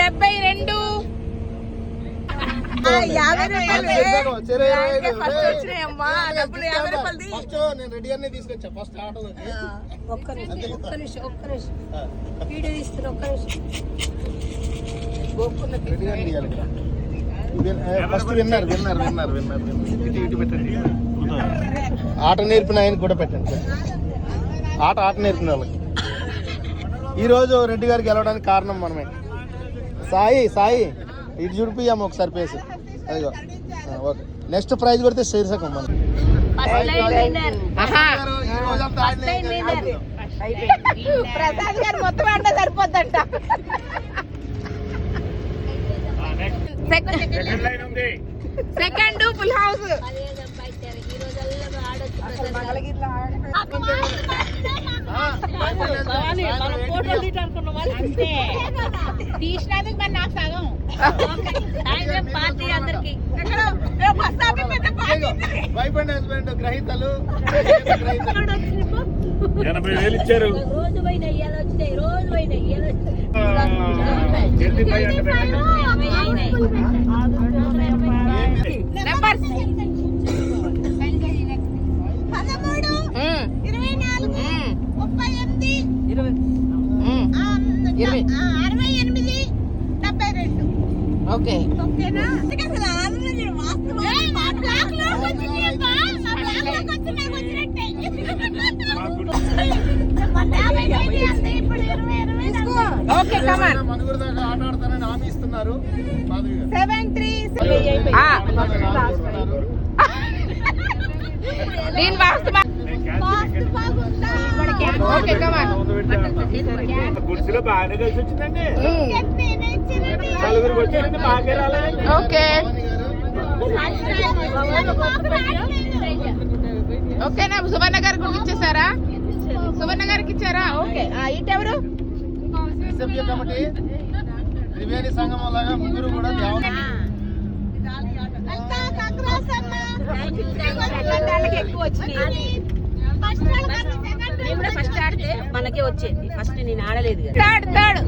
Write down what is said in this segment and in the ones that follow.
72 ఆట నేర్పిన ఆయన కూడా పెట్టండి. ఆట నేర్పిన వాళ్ళకి. ఈరోజు రెడ్డి గారికి గెలవడానికి కారణం మనమే. సాయి ఇటు చూడిపోయాము ఒకసారి పేసి. అదిగో ఓకే. నెక్స్ట్ ప్రైజ్ కొడితే శీర్షకం మనం. ప్రసాద్ గారు మొత్తం అంట సరిపోద్దంట. Second full house. తీసినందుకు మరి నాకు సగం పార్టీ అందరికి. వైఫ్ అండ్ హస్బెండ్ గ్రహీతలు 80,000 ఇచ్చారు. నెంబర్ 13, 68, 72. ఓకే ఓకేనా? Okay come on. మనుగురు దాకా ఆట ఆడతానని హామీ ఇస్తున్నారు. 73 దీని వాస్తు ఓకే కమాన్. గుడిసెలో బాగానే కలిసి వచ్చిందండి. నలుగురికి వచ్చారండి, బాగా రాలేదండి. ఓకే ఓకేనా? సువర్ణ గారికి కూడా ఇచ్చేసారా? సువర్ణ గారికి ఇచ్చారా? ఓకే. ఇటెవరు? సభ్య కమిటీ త్రివేణి సంగమం లాగా ముగ్గురు కూడా ఎక్కువ వచ్చినాయి. ఫస్ట్ ఆడితే మనకే వచ్చేది. ఫస్ట్ నేను ఆడలేదు కదా. థర్డ్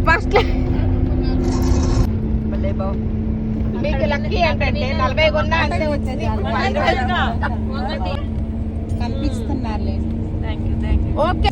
ఫస్ట్ మీకు లక్కీ ఏంటంటే 40 కొన్నా అంతే వచ్చింది. కనిపిస్తున్నారు. ఓకే.